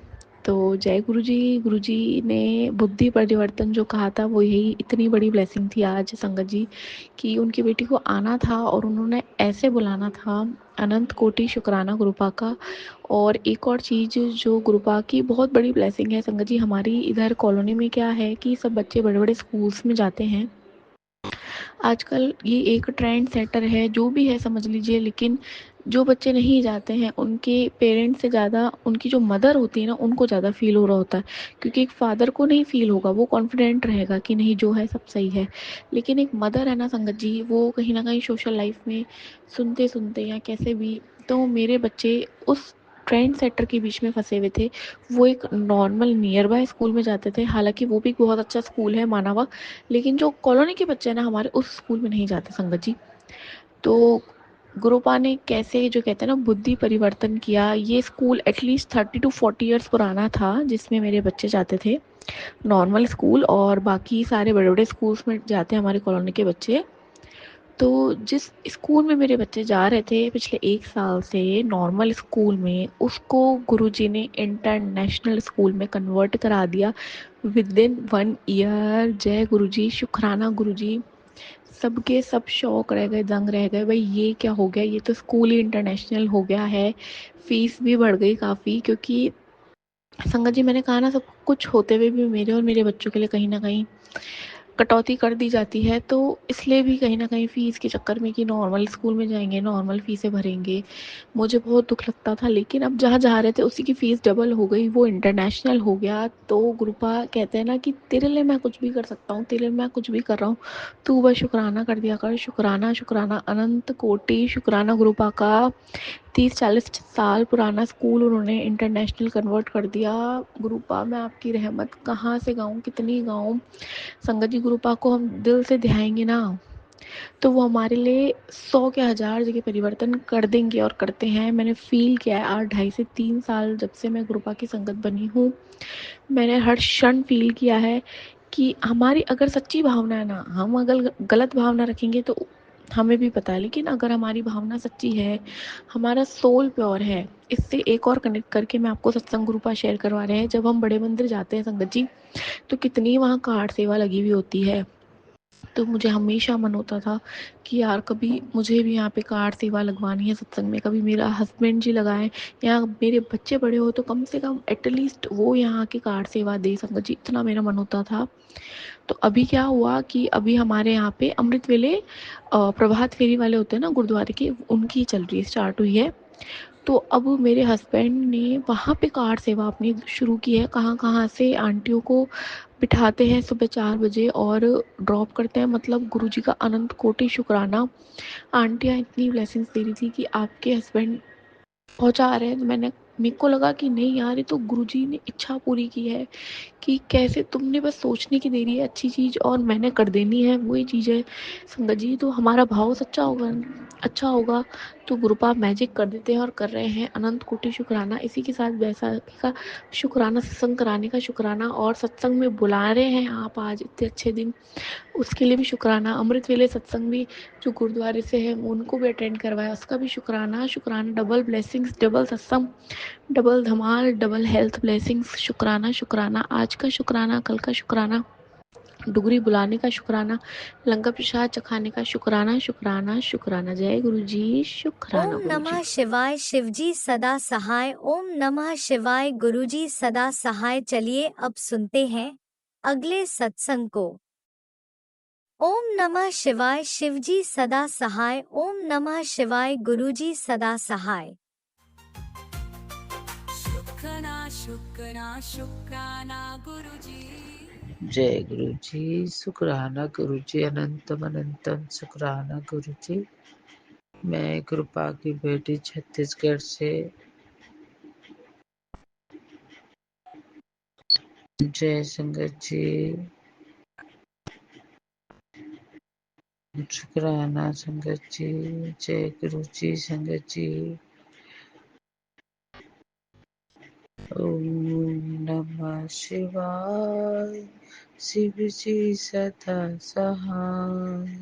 तो जय गुरु जी। गुरु जी ने बुद्धि परिवर्तन जो कहा था, वो यही इतनी बड़ी ब्लेसिंग थी आज संगत जी, कि उनकी बेटी को आना था और उन्होंने ऐसे बुलाना था। अनंत कोटि शुक्राना गुरुपा का। और एक और चीज़ जो गुरुपा की बहुत बड़ी ब्लेसिंग है संगत जी, हमारी इधर कॉलोनी में क्या है कि सब बच्चे बड़े बड़े स्कूल्स में जाते हैं आजकल। ये एक ट्रेंड सेटर है, जो भी है समझ लीजिए, लेकिन जो बच्चे नहीं जाते हैं उनके पेरेंट्स से ज़्यादा उनकी जो मदर होती है ना, उनको ज़्यादा फील हो रहा होता है। क्योंकि एक फादर को नहीं फील होगा, वो कॉन्फिडेंट रहेगा कि नहीं जो है सब सही है, लेकिन एक मदर है ना संगत जी, वो कहीं ना कहीं सोशल लाइफ में सुनते सुनते या कैसे भी, तो मेरे बच्चे उस ट्रेंड सेटर के बीच में फंसे हुए थे। वो एक नॉर्मल नियर बाय स्कूल में जाते थे, हालांकि वो भी बहुत अच्छा स्कूल है माना हुआ, लेकिन जो कॉलोनी के बच्चे हैं ना हमारे, उस स्कूल में नहीं जाते संगत जी। तो गुरुपा ने कैसे जो कहते हैं ना बुद्धि परिवर्तन किया। ये स्कूल एटलीस्ट 30 to 40 ईयर्स पुराना था, जिसमें मेरे बच्चे जाते थे नॉर्मल स्कूल, और बाकी सारे बड़े बड़े स्कूल्स में जाते हैं हमारे कॉलोनी के बच्चे। तो जिस स्कूल में मेरे बच्चे जा रहे थे पिछले 1 साल से नॉर्मल स्कूल में, उसको गुरुजी ने इंटरनेशनल स्कूल में कन्वर्ट करा दिया विदिन 1 ईयर। जय गुरुजी, शुक्राना गुरुजी। सबके सब शौक रह गए, दंग रह गए, भाई ये क्या हो गया, ये तो स्कूल ही इंटरनेशनल हो गया है। फीस भी बढ़ गई काफ़ी, क्योंकि संगत जी मैंने कहा ना, सब कुछ होते हुए भी मेरे और मेरे बच्चों के लिए कहीं ना कहीं कटौती कर दी जाती है, तो इसलिए भी कहीं ना कहीं फ़ीस के चक्कर में कि नॉर्मल स्कूल में जाएंगे, नॉर्मल फ़ीसें भरेंगे, मुझे बहुत दुख लगता था। लेकिन अब जहाँ जा रहे थे उसी की फ़ीस डबल हो गई, वो इंटरनेशनल हो गया। तो गुरुपा कहते हैं ना कि तेरे लिए मैं कुछ भी कर सकता हूँ, तेरे लिए मैं कुछ भी कर रहा हूँ, तू बस शुक्राना कर दिया कर। शुक्राना, शुक्राना, अनंत कोटि शुक्राना गुरुपा का। 30-40 साल पुराना स्कूल उन्होंने इंटरनेशनल कन्वर्ट कर दिया। गुरुपा मैं आपकी रहमत कहाँ से गाऊँ, कितनी गाऊँ। संगत जी, गुरुपा को हम दिल से ध्याएंगे ना, तो वो हमारे लिए 100 के 1000 जगह परिवर्तन कर देंगे और करते हैं। मैंने फील किया है 2.5 से 3 साल जब से मैं गुरुपा की संगत बनी हूँ, मैंने हर क्षण फील किया है कि हमारी अगर सच्ची भावना है ना, हम अगर गलत भावना रखेंगे तो हमें भी पता है, लेकिन अगर हमारी भावना सच्ची है, हमारा सोल प्योर है। इससे एक और कनेक्ट करके मैं आपको सत्संग गुरुपा शेयर करवा रहे हैं। जब हम बड़े मंदिर जाते हैं संगत जी, तो कितनी वहाँ कार्ड सेवा लगी हुई होती है, तो मुझे हमेशा मन होता था कि यार कभी मुझे भी यहाँ पे कार सेवा लगवानी है सत्संग में, कभी मेरा हस्बैंड जी लगाएं या मेरे बच्चे बड़े हो तो कम से कम एटलीस्ट वो यहाँ की कार सेवा दे संगत जी, इतना मेरा मन होता था। तो अभी क्या हुआ कि अभी हमारे यहाँ पे अमृत वेले प्रभात फेरी वाले होते हैं ना गुरुद्वारे के, उनकी चल रही है, स्टार्ट हुई है। तो अब मेरे हस्बैंड ने वहाँ पे कार सेवा अपनी शुरू की है। कहाँ कहाँ से आंटियों को बिठाते हैं सुबह 4 बजे और ड्रॉप करते हैं। मतलब गुरुजी का अनंत कोटि शुक्राना। आंटियाँ इतनी ब्लेसिंग्स दे रही थी कि आपके हस्बैंड पहुँचा रहे हैं, तो मैंने, मेरे को लगा कि नहीं यार, ये तो गुरुजी ने इच्छा पूरी की है कि कैसे तुमने बस सोचने की देरी है अच्छी चीज़ और मैंने कर देनी है वही चीज़ है। संगत जी, तो हमारा भाव सच्चा होगा, अच्छा होगा, तो गुरुपा मैजिक कर देते हैं और कर रहे हैं। अनंत कोटि शुक्राना। इसी के साथ बैसाखी का शुक्राना, सत्संग कराने का शुक्राना, और सत्संग में बुला रहे हैं आप आज इतने अच्छे दिन, उसके लिए भी शुक्राना। अमृत वेले सत्संग भी जो गुरुद्वारे से है उनको भी अटेंड करवाया, उसका भी शुक्राना। शुक्राना, डबल ब्लेसिंग्स, डबल सत्संग, डबल धमाल, डबल हेल्थ ब्लेसिंग्स। शुक्राना, शुक्राना। आज का शुक्राना, कल का शुक्राना, डुगरी बुलाने का शुक्राना, लंका प्रसाद चखाने का शुक्राना, शुक्राना, शुक्राना। जय गुरु जी, शुक्राना ओम गुरु जी। नमः शिवाय। शिवजी सदा सहाय। ओम नमः शिवाय। गुरुजी सदा सहाय। चलिए अब सुनते हैं अगले सत्संग को। ओम नमः शिवाय। शिवजी सदा सहाय। ओम नमः शिवाय। गुरुजी सदा सहाय। शुक्राना शुक्राना शुक्राना गुरुजी। जय गुरु जी, शुक्राना गुरु जी, अनंतम अनंतम शुक्राना गुरु जी। मैं कृपा की बेटी छत्तीसगढ़ से। जय संगत जी, शुक्राना संगत जी। जय गुरु जी संगत जी। ओम नमः शिवाय। शिव जी सदा सहाय।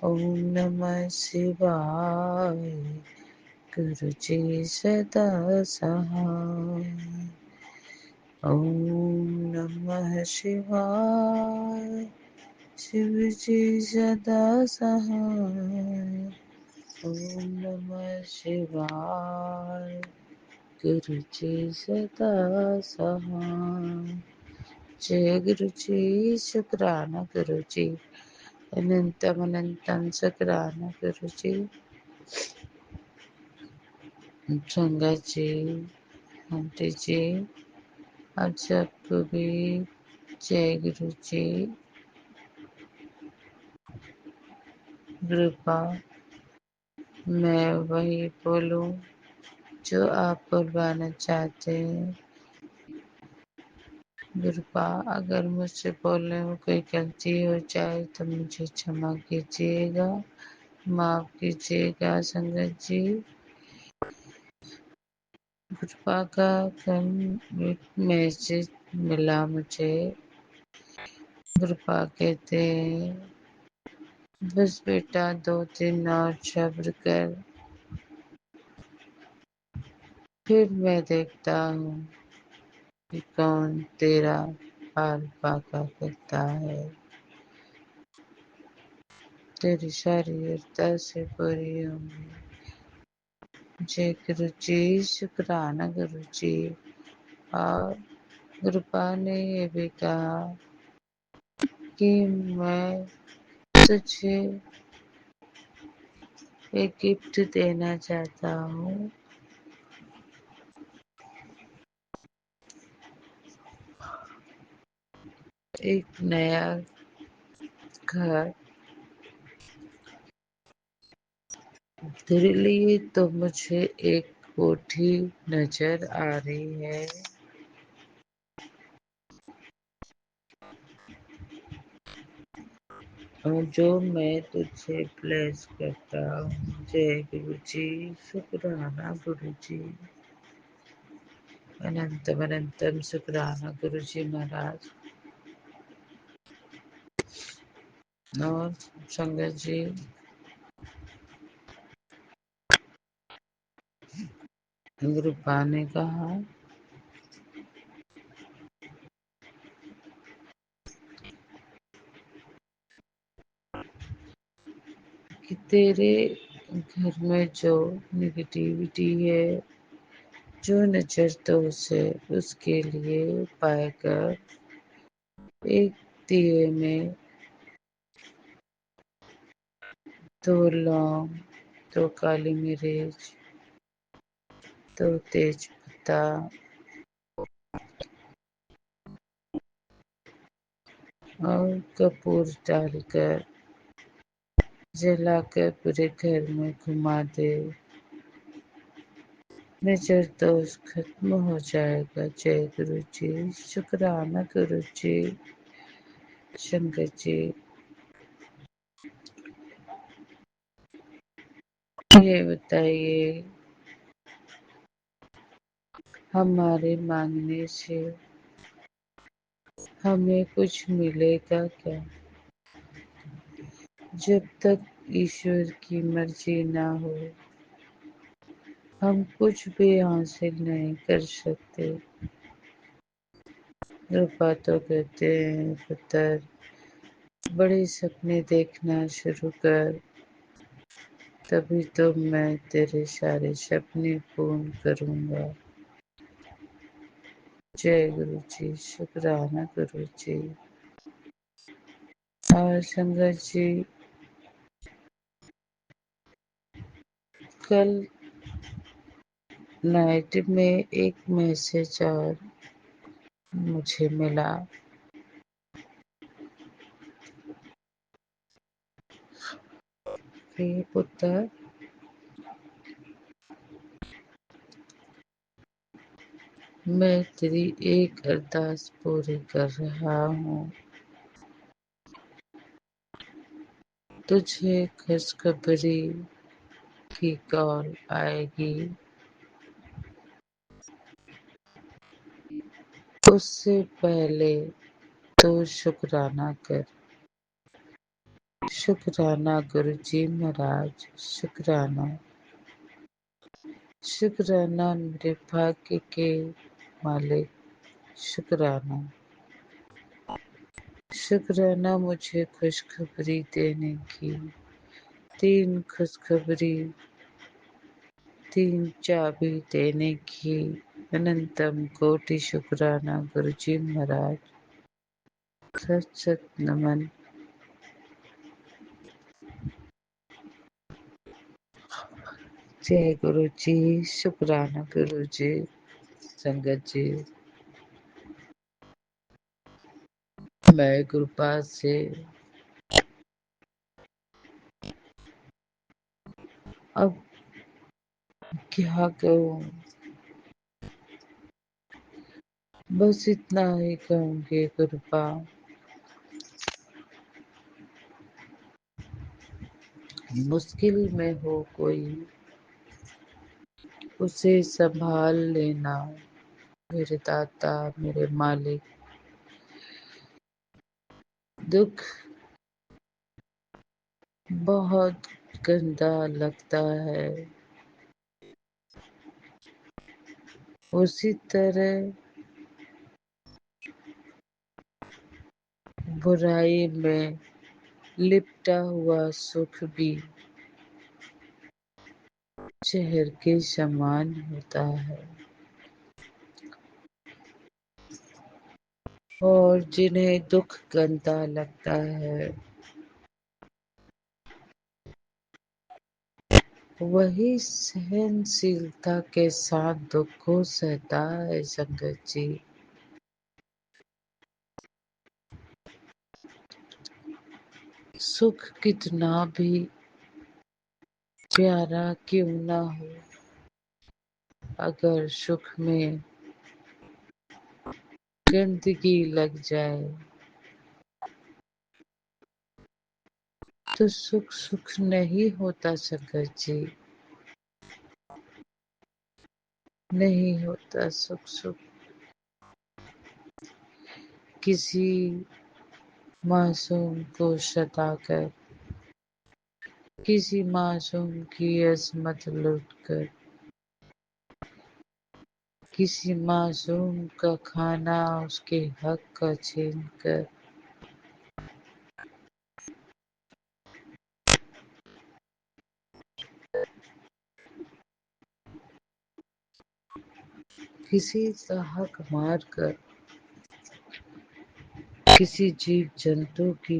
ओम नमः शिवाय। गुरु जी सदा सहाय। ओम नमः शिवाय। शिव जी सदा सहाय। ओम नमः शिवाय। गुरु जी सदा सहाय। जय गुरु जी, शुक्राना गुरु जी, अनंतम अनंतम शुक्राना गुरु जी। संगत जी, आंटी जी, आप सबको भी जय गुरु जी। कृपा मैं वही बोलूं जो आप बुलवाना चाहते हैं। कृपा अगर मुझसे बोलने में कोई गलती हो जाए तो मुझे क्षमा कीजिएगा, माफ कीजिएगा संगत जी। कृपा का एक मैसेज मिला मुझे। कृपा कहते हैं बस बेटा 2 दिन और सब्र कर, फिर मैं देखता हूँ कि कौन तेरा पाल पाका करता है। तेरी सारी अरदासें पूरी होंगी। जय गुरु जी, शुक्राना गुरु जी। और गुरुपा ने ये भी कहा कि मैं तुझे एक गिफ्ट देना चाहता हूँ। एक नया घर। तेरे लिए तो मुझे एक कोठी नजर आ रही है। और जो मैं तुझे ब्लेस करता हूँ। जय गुरु जी, शुक्राना गुरु जी। अनंतम अनंतम शुक्राना गुरु जी महाराज। और संगत जी, गुरुपा ने कहा कि तेरे घर में जो निगेटिविटी है, जो नजर है, उसके लिए उपाय कर। एक दिए में 2 लौंग, 2 काली मिर्च, 2 तेज पत्ता और कपूर डालकर जलाकर पूरे घर में घुमा दे। नजर दोष खत्म हो जाएगा। जय गुरु जी, शुक्राना गुरु जी। शंकर जी, ये बताइए, हमारे मांगने से हमें कुछ मिलेगा क्या? जब तक ईश्वर की मर्जी ना हो, हम कुछ भी हासिल नहीं कर सकते। रूपा तो कहते हैं, पुत्र बड़े सपने देखना शुरू कर, तभी तो मैं तेरे सारे सपने पूर्ण करूँगा। जय गुरु जी, शुक्राना गुरु जी। और संगत जी, कल नाइट में एक मैसेज और मुझे मिला। प्रिय पुत्र, मैं तेरी एक अरदास पूरी कर रहा हूँ। तुझे खुशखबरी की कॉल आएगी। उससे पहले तो शुक्राना कर। शुक्राना गुरु जी महाराज, शुक्राना। शुक्राना मेरे भाग्य के मालिक, शुक्राना। शुक्राना मुझे खुशखबरी देने की। 3 खुशखबरी, 3 चाबी देने की। अनंतम कोटि शुक्राना गुरु जी महाराज। सत सत नमन। जय गुरु जी, शुक्राना गुरु जी। संगत जी, मैं कृपा से अब क्या कहूँ, बस इतना ही कहूँगी। कृपा मुश्किल में हो कोई, उसे संभाल लेना। मेरे दाता, मेरे मालिक, दुख बहुत गंदा लगता है। उसी तरह बुराई में लिपटा हुआ सुख भी जहर के समान होता है, और जिन्हें दुख गंदा लगता है वही सहनशीलता के साथ दुख को सहता है संगत जी। सुख कितना भी प्यारा क्यों ना हो, अगर सुख में गंदगी लग जाए तो सुख सुख नहीं होता संगत जी, नहीं होता सुख सुख। किसी मासूम को सताकर, किसी मासूम की अजमत लूटकर, किसी मासूम का खाना उसके हक का छीनकर, किसी का हक मारकर, किसी जीव जंतु की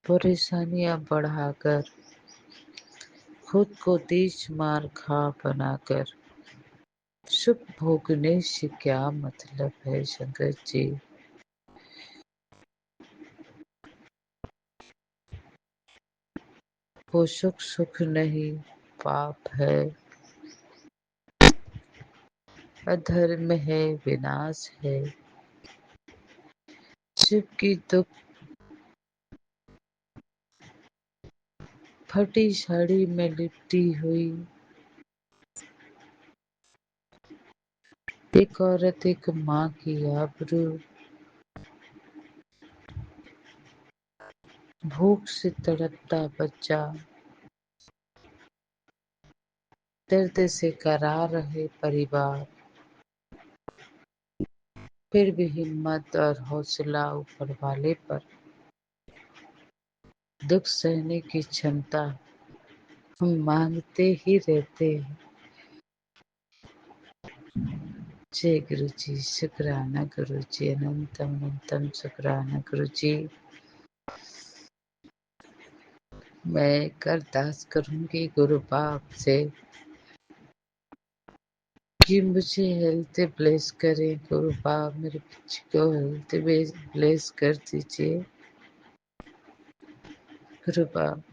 परेशानियां बढ़ाकर, खुद को तेज मार खा बनाकर सुख भोगने से क्या मतलब है शंकर जी। वो सुख सुख नहीं, पाप है, अधर्म है, विनाश है। जबकि दुख फटी साड़ी में लिपटी हुई एक औरत, एक माँ की आबरू, भूख से तड़पता बच्चा, दर्द से करा रहे परिवार, फिर भी हिम्मत और हौसला ऊपर वाले पर, दुख सहने की क्षमता हम मांगते ही रहते हैं। जय गुरु जी, शुक्राना गुरु जी, अनंतम अनंतम शुक्राना गुरु जी। मैं अरदास करूंगी गुरु बाप से कि मुझे हेल्थ ब्लेस करें। गुरु बाप मेरे बच्चे को हेल्थ ब्लेस कर दीजिए। गुरु बाप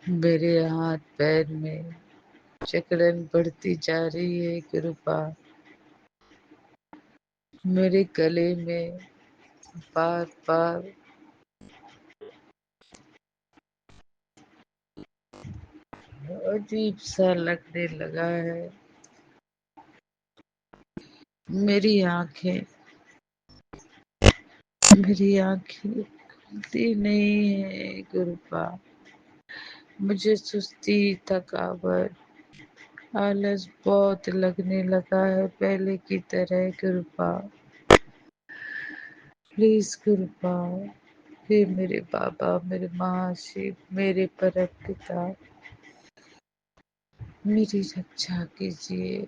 मेरे हाथ पैर में जकड़न बढ़ती जा रही है। गुरु बाप मेरे गले में बार बार अजीब सा लगने लगा है। मेरी आंखें खुलती नहीं है। गुरु बाप मुझे सुस्ती, थकावट, आलस बहुत लगने लगा है पहले की तरह। गुरु बाप प्लीज गुरु बाप, हे मेरे बाबा, मेरे महाशिव, मेरे परम पिता, मेरी रक्षा कीजिए।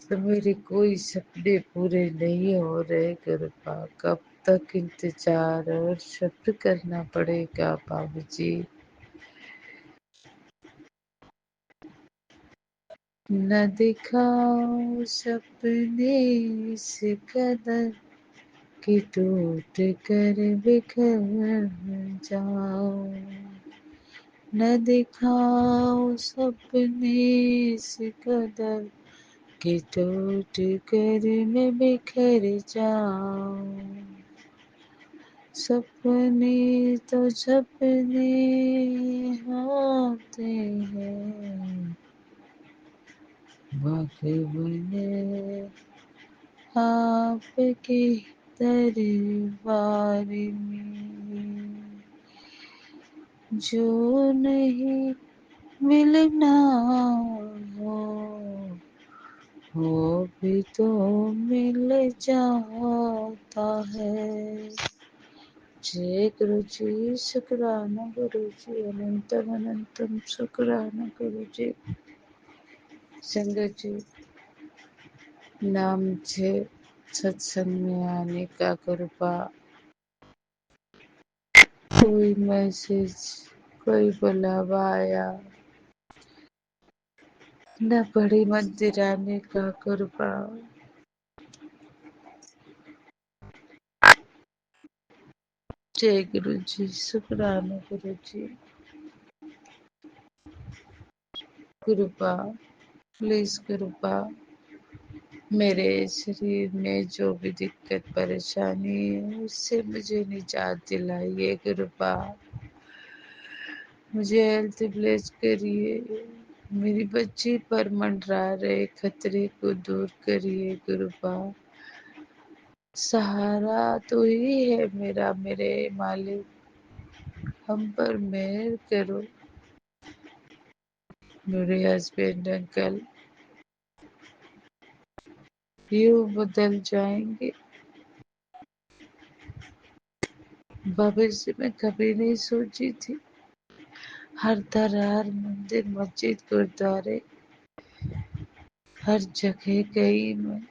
तो मेरे कोई सपने पूरे नहीं हो रहे गुरु बाप, कब तक इंतजार और सब्र करना पड़ेगा बाबूजी। न दिखाओ सपने इस कदर कि टूट कर बिखर जाओ, न दिखाओ सपने इस कदर कि टूट कर मैं बिखर जाऊं। सपने तो सपने होते हैं, वक्त बने आपके दरबार में जो नहीं मिलना हो वो भी तो मिल जाता है। जय गुरु जी, शुक्राना गुरु जी, अनंतम अनंतम शुक्राना गुरु जी। संगत जी, नाम से सत्संग में आने का कृपा, कोई मैसेज, कोई बुलावा आया, न बड़ी मंदिर आने का कृपा। जय गुरु जी, शुक्राना गुरु जी। कृपा, प्लीज कृपा, मेरे शरीर में जो भी दिक्कत परेशानी है उससे मुझे निजात दिलाइए। कृपा, मुझे हेल्थ ब्लेस करिए। मेरी बच्ची पर मंडरा रहे खतरे को दूर करिए। कृपा, सहारा तो ही है मेरा, मेरे मालिक, हम पर मेहर करो। मेरे हस्बैंड अंकल यूं बदल जाएंगे, भविष्य में कभी नहीं सोची थी। हर दर, हर मंदिर, मस्जिद, गुरुद्वारे, हर जगह गई मैं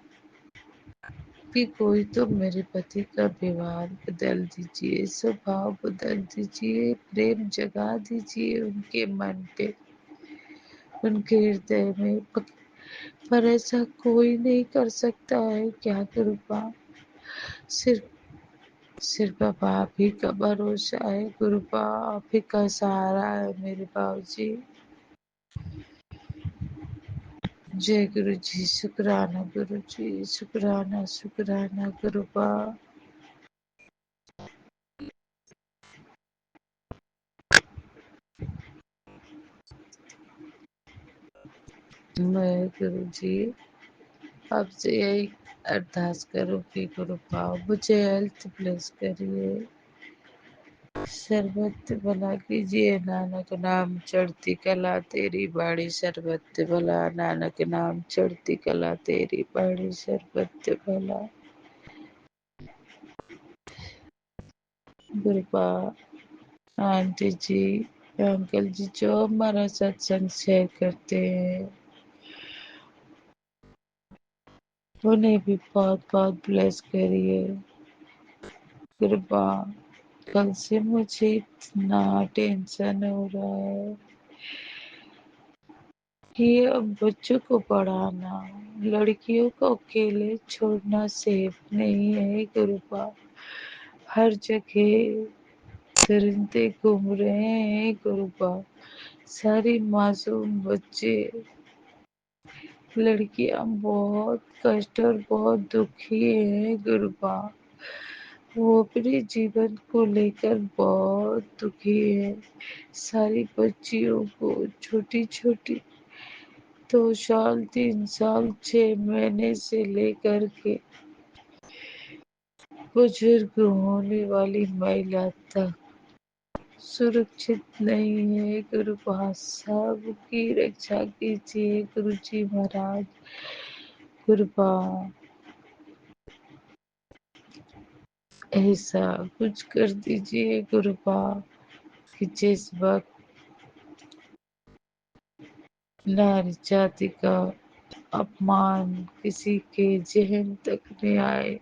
कि कोई तो मेरे पति का व्यवहार बदल दीजिए, स्वभाव बदल दीजिए, प्रेम जगा दीजिए उनके मन पे, उनके हृदय में। पर ऐसा कोई नहीं कर सकता है। क्या कृपा, सिर्फ सिर्फ अब आप ही का भरोसा है। कृपा, आप ही का सहारा है मेरे बाबूजी। जय गुरु जी, शुक्राना गुरु जी, शुक्राना शुक्राना। कृपा, मैं गुरु जी आपसे यही अरदास करूं कि कृपा मुझे हेल्थ ब्लेस करिए, सर्वत भला कीजिए। नानक नाम चढ़ती कला तेरी बाड़ी, सर्वत भला। नानक नाम चढ़ती कला तेरी बाड़ी, सर्वत भला। कृपा, आंटी जी, अंकल जी जो हमारा सत्संग शेयर करते हैं उन्हें भी बहुत बहुत ब्लेस करिए। कृपा, कल से मुझे इतना टेंशन हो रहा है कि अब बच्चों को पढ़ाना, लड़कियों को अकेले छोड़ना सेफ नहीं है। कृपा, हर जगह दरिंदे घूम रहे हैं। कृपा, सारी मासूम बच्चे, लड़कियां बहुत कष्ट और बहुत दुखी हैं। कृपा, वो अपने जीवन को लेकर बहुत दुखी है। सारी बच्चियों को, छोटी छोटी 2 साल, 3 साल, 6 महीने से लेकर के बुजुर्ग होने वाली महिला तक सुरक्षित नहीं है। कृपा, सबकी रक्षा कीजिए गुरु जी महाराज। कृपा, ऐसा कुछ कर दीजिए कृपा कि जिस वक्त नारी जाति का अपमान किसी के जहन तक में आए,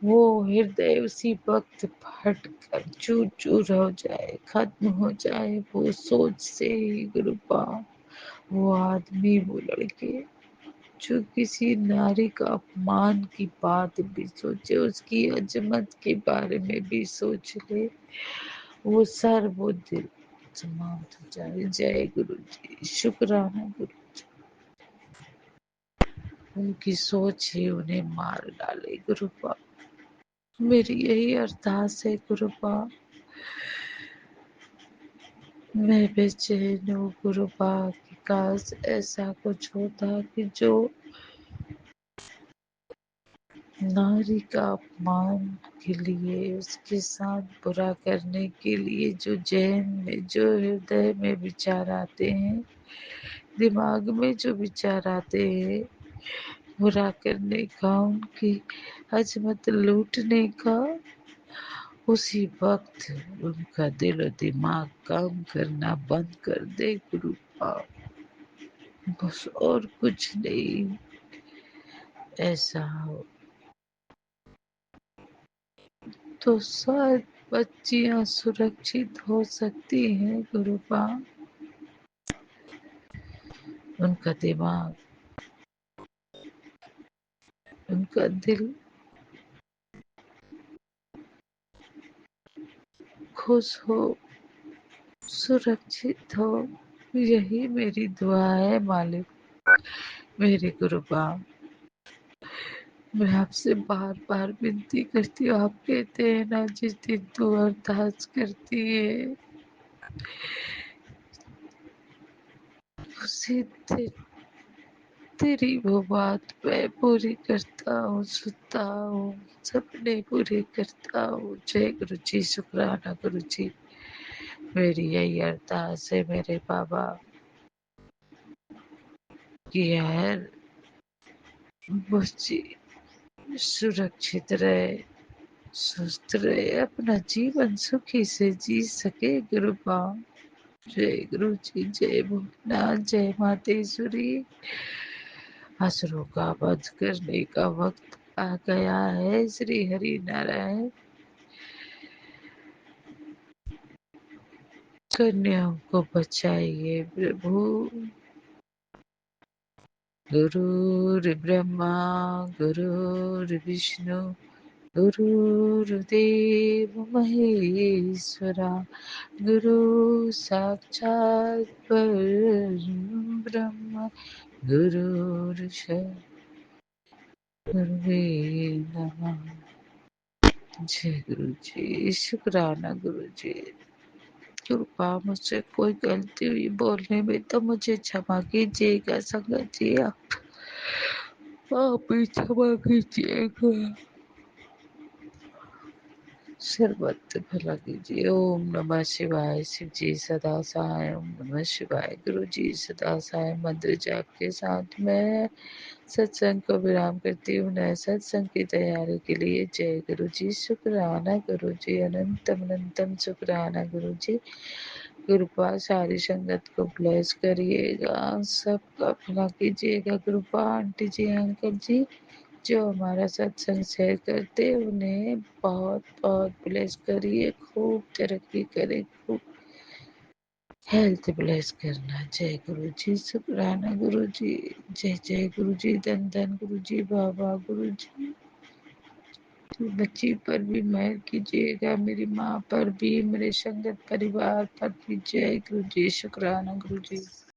वो हृदय उसी वक्त फट कर चूर चूर हो जाए, खत्म हो जाए वो सोच से ही। कृपा, वो आदमी, वो लड़के जो किसी नारी का अपमान की बात भी सोचे, उसकी अजमत के बारे में भी सोच ले, वो सर, वो दिल समाप्त हो जाए। जय गुरु जी, शुक्राना गुरु जी। उनकी सोच ही उन्हें मार डाले। गुरुपा, मेरी यही अरदास है। गुरुपा, मैं बेचैन हूँ गुरुपा कि काश ऐसा कुछ होता कि जो नारी का अपमान के लिए, उसके साथ बुरा करने के लिए जो जहन में, जो हृदय में विचार आते हैं, दिमाग में जो विचार आते हैं, बुरा करने का, उनकी अजमत लूटने का, उसी वक्त उनका दिल और दिमाग काम करना बंद कर दे गुरु आप। बस और कुछ नहीं, ऐसा हो तो शायद बच्चियां सुरक्षित हो सकती हैं गुरुपा। उनका दिमाग, उनका दिल खुश हो, सुरक्षित हो, यही मेरी दुआ है मालिक। मेरे गुरुपा, मैं आपसे बार बार विनती करती हूँ। आप कहते हैं ना, जिस दिन तू अरदास करती है उसी दिन तेरी वो बात मैं पूरी करता हूँ, सुनता हूँ, सपने पूरे करता हूँ। जय गुरु जी, शुक्राना गुरु जी। मेरी यही अरदास है मेरे बाबा कि यार बच्ची सुरक्षित रहे, स्वस्थ रहे, अपना जीवन सुखी से जी सके गुरुपा। जय गुरु जी, जय भोलेनाथ, जय मातेश्वरी। असुरों का वध करने का वक्त आ गया है। श्री हरि नारायण। कन्याओं को बचाइए प्रभु। गुरुर्ब्रह्मा गुरुर्विष्णु गुरुर्देव महेश्वरा, गुरु साक्षात् परब्रह्म, गुरुर्वे नमः। जय गुरु जी, शुक्राना गुरु जी। कृपा, मुझसे कोई गलती हुई बोलने में तो मुझे क्षमा कीजिएगा संगत जी। आप ही क्षमा कीजिएगा। सर्वत्र भला कीजिए। ओम नमः शिवाय। शिव जी सदा सहाय। ओम नमः शिवाय। गुरु जी सदा सहाय मंत्र जाप के साथ मैं सत्संग को विराम करती हूँ। नए सत्संग की तैयारी के लिए जय गुरु जी, शुक्राना गुरु जी, अनंतम अनंतम शुक्राना गुरु जी। कृपा सारी संगत को ब्लेस करिएगा, सबका भला कीजिएगा। कृपा आंटी जी, अंकल जी जो हमारा सत्संग शेयर करते, उन्हें बहुत बहुत ब्लेस करिए, खूब तरक्की करे, खूब हेल्थ ब्लेस करना। जय गुरु जी, शुक्राना गुरु जी। जय जय गुरु जी, धन धन गुरु जी, बाबा गुरु जी। तो बच्ची पर भी मेहर कीजिएगा, मेरी माँ पर भी, मेरे संगत परिवार पर भी। जय गुरु जी, शुक्राना गुरु जी।